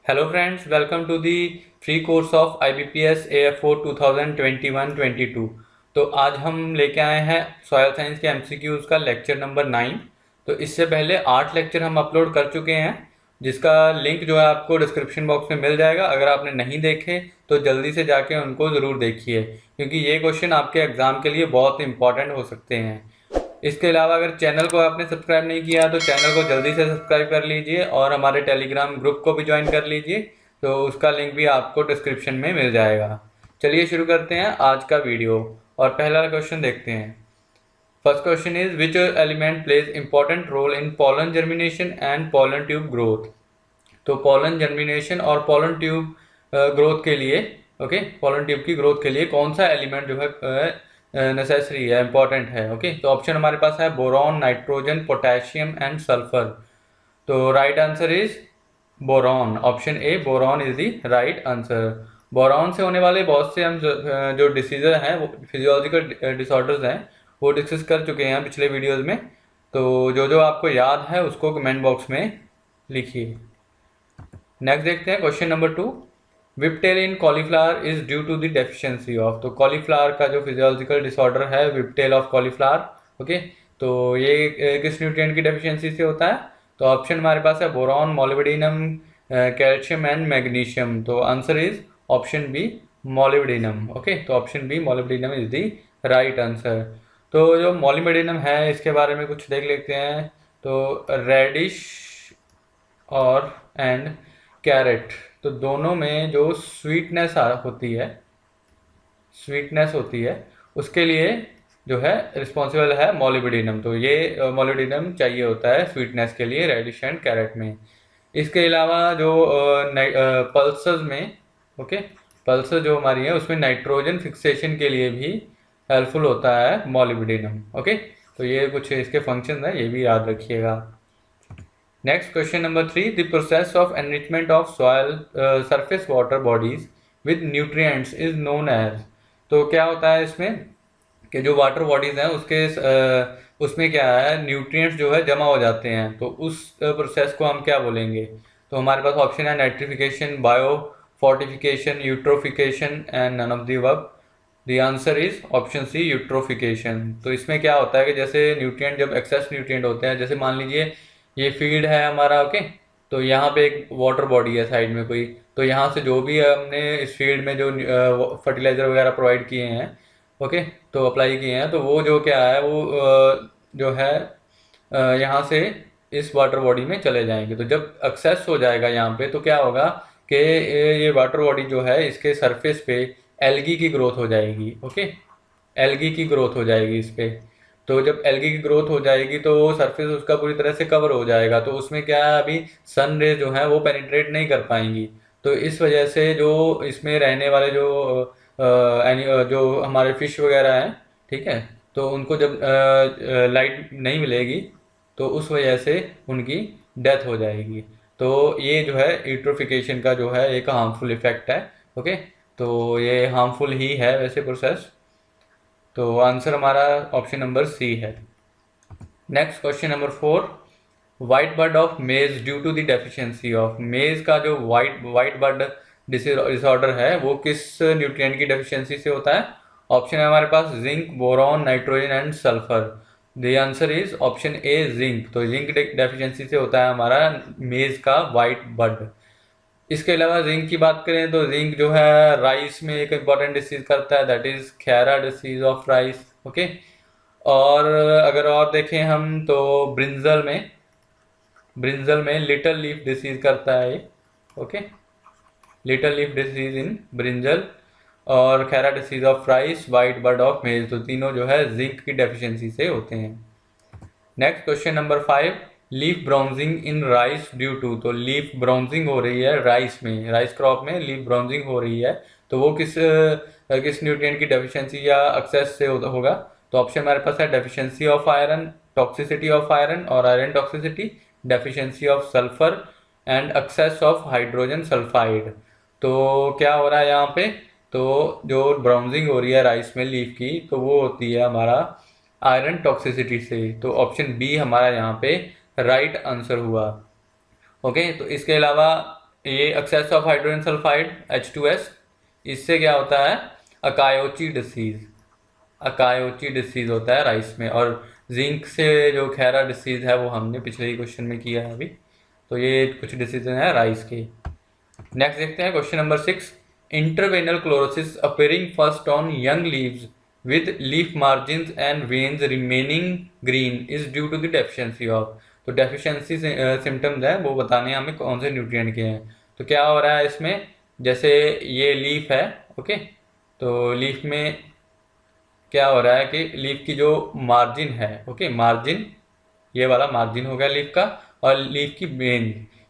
Hello friends, welcome to the free course of IBPS AFO 2021-22। तो आज हम लेके आए हैं सॉयल साइंस के MCQs का लेक्चर नंबर 9। तो इससे पहले 8 लेक्चर हम अपलोड कर चुके हैं, जिसका लिंक जो है आपको डिस्क्रिप्शन बॉक्स में मिल जाएगा। अगर आपने नहीं देखे तो जल्दी से जाके उनको ज़रूर देखिए, क्योंकि ये क्वेश्चन आपके एग्ज़ाम के लिए बहुत इंपॉर्टेंट हो सकते हैं। इसके अलावा अगर चैनल को आपने सब्सक्राइब नहीं किया तो चैनल को जल्दी से सब्सक्राइब कर लीजिए और हमारे टेलीग्राम ग्रुप को भी ज्वाइन कर लीजिए, तो उसका लिंक भी आपको डिस्क्रिप्शन में मिल जाएगा। चलिए शुरू करते हैं आज का वीडियो और पहला क्वेश्चन देखते हैं। First question is which element plays important role in pollen germination and pollen tube growth. तो पॉलन जर्मिनेशन और पॉलन ट्यूब ग्रोथ के लिए पॉलन ट्यूब की ग्रोथ के लिए कौन सा एलिमेंट जो है नेसेसरी है, इंपॉर्टेंट है। तो ऑप्शन हमारे पास है boron, nitrogen, potassium and sulphur. तो right answer is boron. Option A boron is the right answer. Boron से होने वाले बहुत से हम जो डिसीजर हैं, वो फिजियोलॉजिकल डिसऑर्डर्स हैं, वो डिस्कस कर चुके हैं पिछले वीडियोस में। तो जो जो आपको याद है उसको कमेंट बॉक्स में लिखिए। नेक्स्ट देखते हैं question number 2। Whiptail in cauliflower is due to the deficiency of. तो कॉलीफ्लावर का जो फिजियोलॉजिकल डिसऑर्डर है विपटेल ऑफ कॉलीफ्लावर, तो ये किस न्यूट्रिएंट की डेफिशिएंसी से होता है। तो ऑप्शन हमारे पास है boron, molybdenum, calcium and magnesium. तो answer is option B molybdenum. तो option B molybdenum is the right answer. तो जो मोलिब्डेनम है इसके बारे में कुछ देख लेते हैं। तो रेडिश और एंड कैरेट, तो दोनों में जो स्वीटनेस होती है उसके लिए जो है रिस्पॉन्सिबल है मोलिब्डेनम। तो ये मोलिब्डेनम चाहिए होता है स्वीटनेस के लिए रेडिश एंड कैरेट में। इसके अलावा जो पल्सेस में पल्सेस जो हमारी है उसमें नाइट्रोजन फिक्सेशन के लिए भी हेल्पफुल होता है मोलिब्डेनम। तो ये कुछ इसके फंक्शन है, ये भी याद रखिएगा। Next question number 3। The process of enrichment of soil surface water bodies with nutrients is known as. तो क्या होता है इसमें कि जो वाटर बॉडीज हैं उसमें क्या है, न्यूट्रिएंट्स जो है जमा हो जाते हैं, तो उस प्रोसेस को हम क्या बोलेंगे। तो हमारे पास ऑप्शन है nitrification, bio fortification, eutrophication and none of the above. The answer is option C eutrophication. तो इसमें क्या होता है कि जैसे न्यूट्रिएंट जब एक्सेस न्यूट्रिएंट होते हैं, जैसे मान लीजिए ये फील्ड है हमारा, तो यहाँ पे एक वाटर बॉडी है साइड में कोई, तो यहाँ से जो भी हमने इस फील्ड में जो फर्टिलाइज़र वगैरह प्रोवाइड किए हैं, तो अप्लाई किए हैं, तो वो जो क्या है वो जो है यहाँ से इस वाटर बॉडी में चले जाएंगे। तो जब एक्सेस हो जाएगा यहाँ पे तो क्या होगा कि ये वाटर बॉडी जो है इसके सरफेस पे एल्गी की ग्रोथ हो जाएगी। एल्गी की ग्रोथ हो जाएगी इस पे। तो जब एल्गी की ग्रोथ हो जाएगी तो सरफेस उसका पूरी तरह से कवर हो जाएगा, तो उसमें क्या है, अभी सन रे जो है वो पेनिट्रेट नहीं कर पाएंगी। तो इस वजह से जो इसमें रहने वाले जो हमारे फिश वगैरह हैं, तो उनको जब लाइट नहीं मिलेगी तो उस वजह से उनकी डेथ हो जाएगी। तो ये जो है यूट्रोफिकेशन का जो है एक हार्मफुल इफेक्ट है। तो ये हार्मफुल ही है वैसे प्रोसेस। तो आंसर हमारा ऑप्शन नंबर सी है। Next question number 4। White bud of maize due to the deficiency of. Maize का जो वाइट बर्ड डिसऑर्डर है वो किस न्यूट्रिएंट की डेफिशिएंसी से होता है। ऑप्शन है हमारे पास zinc, boron, nitrogen and sulphur. The answer is option A zinc. तो जिंक डेफिशिएंसी से होता है हमारा मेज का वाइट बर्ड। इसके अलावा जिंक की बात करें तो जिंक जो है राइस में एक इम्पॉर्टेंट डिसीज करता है, that is Khaira disease of rice. और अगर और देखें हम तो ब्रिंजल में लिटल लीफ डिसीज करता है ये। Little leaf disease in brinjal और khaira disease of rice, white bud of maize, तो तीनों जो है जिंक की डेफिशिएंसी से होते हैं। Next question number 5। Leaf bronzing in rice due to. तो लीफ ब्राउजिंग हो रही है राइस में, राइस क्रॉप में लीफ ब्राउजिंग हो रही है, तो वो किस न्यूट्रिएंट की डेफिशिएंसी या एक्सेस से होगा। तो ऑप्शन हमारे पास है deficiency of iron, toxicity of iron और iron toxicity, deficiency of sulphur and excess of hydrogen sulphide. तो क्या हो रहा है यहाँ पे, तो जो ब्राउजिंग हो रही है राइस में लीफ की, तो वो होती है हमारा आयरन टॉक्सिसिटी से। तो ऑप्शन बी हमारा यहाँ पे राइट आंसर हुआ। तो इसके अलावा ये access of hydrogen sulphide H2S, इससे क्या होता है, अकायोची डिसीज, अकायोची डिसीज होता है राइस में। और जिंक से जो खैरा डिसीज है वो हमने पिछले ही क्वेश्चन में किया है अभी। तो ये कुछ डिसीजन है राइस के। नेक्स्ट देखते हैं question number 6। Interveinal chlorosis appearing first on young leaves with leaf margins and veins remaining green is due to the deficiency of. तो डेफिशिएंसी सिम्टम्स है वो बताने हमें कौन से न्यूट्रिएंट के हैं। तो क्या हो रहा है इसमें, जैसे ये लीफ है, ओके, तो लीफ में क्या हो रहा है कि लीफ की जो मार्जिन है, ओके, मार्जिन, ये वाला मार्जिन हो गया लीफ का, और लीफ की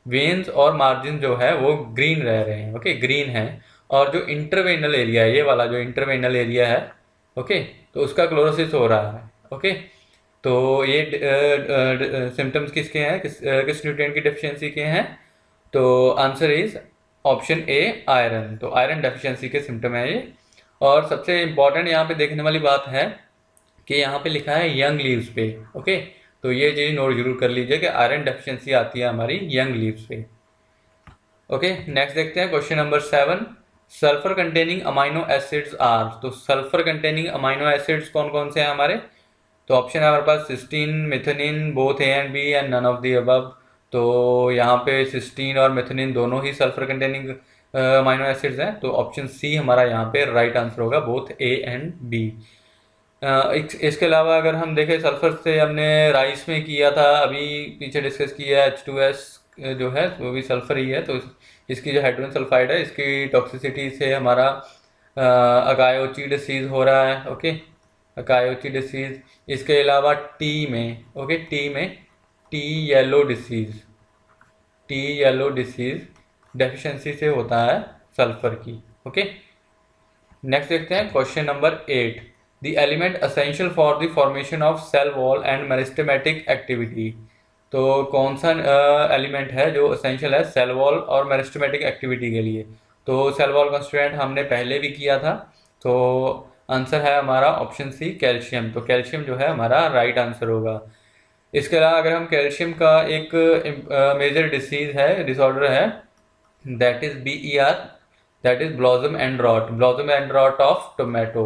वेन्स और मार्जिन जो है वो ग्रीन रह रहे हैं, ओके, ग्रीन है। और जो इंटरवेनल एरिया है, ये वाला जो इंटरवेनल एरिया है, ओके, तो उसका क्लोरोसिस हो रहा है, ओके। तो ये सिम्टम्स किसके हैं, किस न्यूट्रिएंट की डेफिशिएंसी के हैं? तो answer is option A, iron. तो आयरन डेफिशिएंसी के सिम्टम है ये। और सबसे इम्पॉर्टेंट यहाँ पे देखने वाली बात है कि यहाँ पे लिखा है यंग लीव्स पे, ओके, तो ये चीज़ नोट जरूर कर लीजिए कि आयरन डेफिशिएंसी आती है हमारी यंग लीव्स पे। ओके, नेक्स्ट देखते हैं question number 7। Sulphur containing amino acids are. तो सल्फर कंटेनिंग अमाइनो एसिड्स कौन कौन से हैं हमारे? तो ऑप्शन है हमारे पास cysteine, methionine, both A and B and none of the above. तो यहाँ पे सिस्टीन और मिथेनिन दोनों ही सल्फर कंटेनिंग अमाइनो एसिड्स हैं। तो ऑप्शन सी हमारा यहाँ पे राइट आंसर होगा, बोथ ए एंड बी। इसके अलावा अगर हम देखें, सल्फर से हमने राइस में किया था, अभी पीछे डिस्कस किया H2S जो है वो भी सल्फर ही है। तो इसकी जो हाइड्रोजन सल्फाइड है इसकी टॉक्सिसिटी से हमारा अकायोची डिसीज हो रहा है, ओके, अकायोची डिसीज। इसके अलावा टी में, ओके, टी में tea yellow disease, tea yellow disease deficiency से होता है सल्फर की, ओके। नेक्स्ट देखते हैं question number 8। The element essential for the formation of cell wall and meristematic activity. तो कौन सा एलिमेंट है जो असेंशियल है सेल वॉल और मेरिस्टेमेटिक एक्टिविटी के लिए? तो सेल वॉल कंस्टिट्यूएंट हमने पहले भी किया था। तो आंसर है हमारा ऑप्शन सी, कैल्शियम। तो कैल्शियम जो है हमारा राइट आंसर होगा। इसके अलावा अगर हम कैल्शियम का एक मेजर डिसीज है, डिसऑर्डर है, that is BER, that is blossom end rot, blossom end rot of tomato,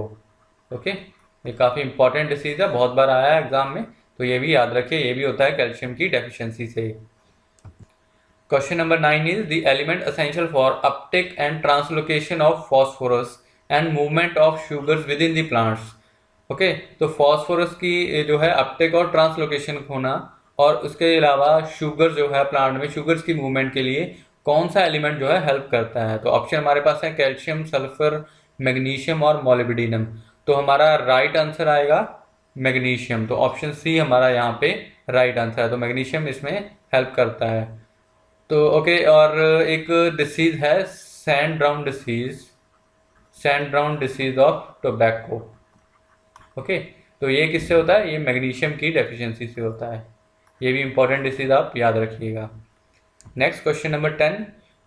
okay. ये काफ़ी इंपॉर्टेंट डिसीज है, बहुत बार आया है एग्जाम में, तो ये भी याद रखिए, ये भी होता है कैल्शियम की डेफिशिएंसी से। Question number 9 is the element essential for Uptake and translocation of phosphorus and movement of sugars with in the plants. Okay, तो फॉस्फोरस की जो है अपटेक और ट्रांसलोकेशन होना, और उसके अलावा शुगर जो है प्लांट में, शुगर्स की मूवमेंट के लिए कौन सा एलिमेंट जो है हेल्प करता है? तो ऑप्शन हमारे पास है कैल्शियम, सल्फर, मैग्नीशियम और मोलिब्डेनम। तो हमारा राइट आंसर आएगा मैग्नीशियम। तो ऑप्शन सी हमारा यहाँ पे राइट आंसर है। तो मैग्नीशियम इसमें हेल्प करता है। तो ओके, और एक डिसीज है sand brown disease, sand brown disease of tobacco, okay. तो ये किससे होता है? ये मैग्नीशियम की डेफिशिएंसी से होता है। ये भी इंपॉर्टेंट डिसीज आप याद रखिएगा। Next question number 10।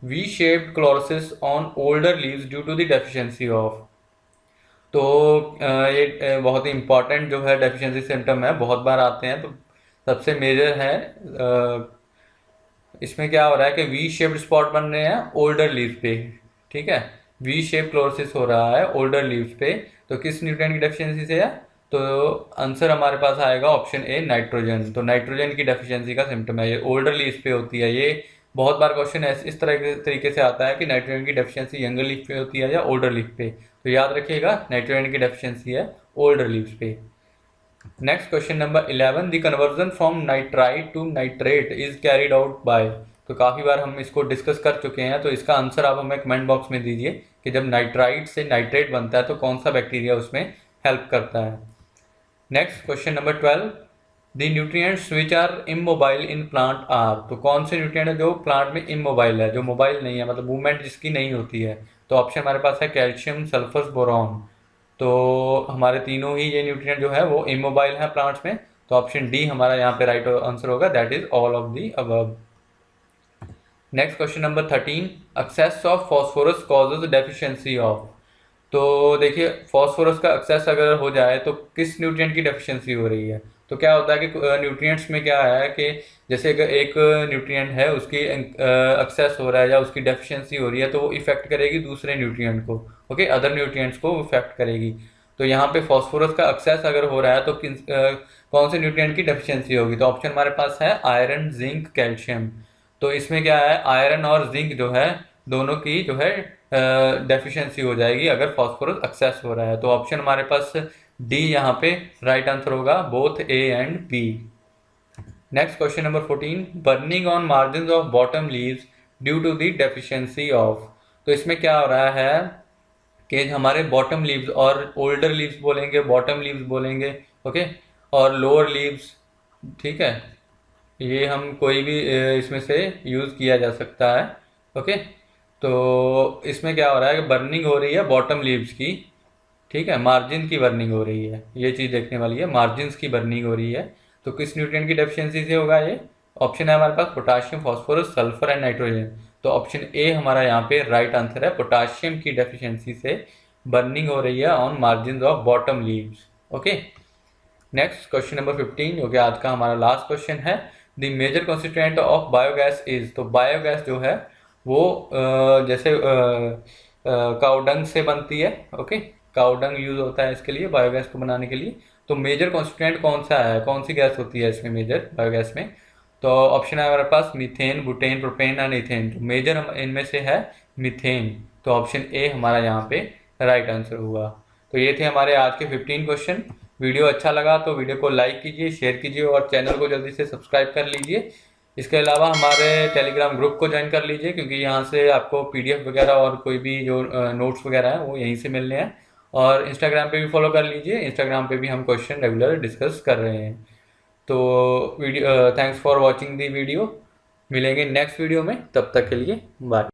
V shaped chlorosis on older leaves due to the deficiency of. तो ये बहुत ही इंपॉर्टेंट जो है डेफिशिएंसी सिम्टम है, बहुत बार आते हैं। तो सबसे मेजर है, इसमें क्या हो रहा है कि वी शेप्ड स्पॉट बन रहे हैं ओल्डर लीव्स पे, ठीक है। वी शेप क्लोरोसिस हो रहा है ओल्डर लीव्स पे। तो किस न्यूट्रिएंट की डेफिशिएंसी से है? तो आंसर हमारे पास आएगा ऑप्शन ए, नाइट्रोजन। तो नाइट्रोजन की डेफिशिएंसी का सिम्टम है, ये ओल्डर लीव्स पे होती है। ये बहुत बार क्वेश्चन इस तरह के तरीके से आता है कि नाइट्रोजन की डेफिशिएंसी यंगर लीफ पे होती है या ओल्डर लीफ पे। तो याद रखिएगा नाइट्रोजन की डेफिशिएंसी है ओल्डर लीव्स पे। Next question number 11। The conversion from nitrite to nitrate is carried out by. तो काफ़ी बार हम इसको डिस्कस कर चुके हैं, तो इसका आंसर आप हमें कमेंट बॉक्स में दीजिए कि जब नाइट्राइट से नाइट्रेट बनता है तो कौन सा बैक्टीरिया उसमें हेल्प करता है। Next question number 12। The nutrients which are immobile in plant are. तो कौन से न्यूट्रिएंट है जो प्लांट में इमोबाइल है, जो मोबाइल नहीं है, मतलब मूवमेंट जिसकी नहीं होती है? तो ऑप्शन हमारे पास है कैल्शियम, सल्फर, बोरॉन। तो हमारे तीनों ही ये न्यूट्रिएंट जो है वो इमोबाइल है प्लांट्स में। तो ऑप्शन डी हमारा यहाँ पे राइट आंसर होगा, that is all of the above. Next question number 13। Excess of phosphorus causes deficiency of. तो देखिए फॉस्फोरस का एक्सेस अगर हो जाए तो किस न्यूट्रिएंट की डेफिशिएंसी हो रही है। तो क्या होता है कि न्यूट्रिएंट्स में क्या है कि जैसे अगर एक न्यूट्रिएंट है उसकी एक्सेस हो रहा है या उसकी डेफिशिएंसी हो रही है तो वो इफेक्ट करेगी दूसरे न्यूट्रिएंट को, ओके, अदर न्यूट्रिएंट्स को इफेक्ट करेगी। तो यहाँ पे फॉस्फोरस का एक्सेस अगर हो रहा है तो कौन से न्यूट्रिएंट की डेफिशिएंसी होगी। तो ऑप्शन हमारे पास है आयरन, जिंक, कैल्शियम। तो इसमें क्या है, आयरन और जिंक जो है दोनों की जो है डेफिशिएंसी हो जाएगी अगर फॉस्फोरस एक्सेस हो रहा है। तो ऑप्शन हमारे पास डी यहाँ पे राइट आंसर होगा, both A and B. Next question number 14, burning on margin of bottom leaves due to the deficiency of. तो इसमें क्या हो रहा है कि हमारे बॉटम लीव्स, और ओल्डर लीव्स बोलेंगे, बॉटम लीव्स बोलेंगे, ओके, और लोअर लीव्स, ठीक है, ये हम कोई भी इसमें से यूज़ किया जा सकता है, ओके। तो इसमें क्या हो रहा है कि बर्निंग हो रही है बॉटम लीव्स की, ठीक है, मार्जिन की बर्निंग हो रही है, ये चीज़ देखने वाली है, मार्जिन्स की बर्निंग हो रही है। तो किस न्यूट्रिएंट की डेफिशिएंसी से होगा ये। ऑप्शन है हमारे पास potassium, phosphorus, sulphur and nitrogen. तो ऑप्शन ए हमारा यहाँ पे राइट आंसर है, पोटाशियम की डेफिशिएंसी से बर्निंग हो रही है on margin of bottom leaves, okay. Next question number 15 जो कि आज का हमारा लास्ट क्वेश्चन है, the major constituent of biogas is. तो बायोगैस जो है वो जैसे काउडंग से बनती है, ओके, काउडंग यूज होता है इसके लिए, बायोगैस को बनाने के लिए। तो मेजर कॉन्स्टिट्यूएंट कौन सा है, कौन सी गैस होती है इसमें मेजर बायोगैस में। तो ऑप्शन है हमारे पास methane, butane, propane and ethane. तो मेजर इनमें से है मीथेन। तो ऑप्शन ए हमारा यहाँ पे राइट आंसर हुआ। तो ये थे हमारे आज के 15 क्वेश्चन। वीडियो अच्छा लगा तो वीडियो को लाइक कीजिए, शेयर कीजिए और चैनल को जल्दी से सब्सक्राइब कर लीजिए। इसके अलावा हमारे टेलीग्राम ग्रुप को ज्वाइन कर लीजिए, क्योंकि यहाँ से आपको पीडीएफ वगैरह और कोई भी जो नोट्स वगैरह हैं वो यहीं से मिलने हैं। और इंस्टाग्राम पे भी फॉलो कर लीजिए, इंस्टाग्राम पे भी हम क्वेश्चन रेगुलर डिस्कस कर रहे हैं। तो video, thanks for watching the video. मिलेंगे नेक्स्ट वीडियो में, तब तक के लिए बाय।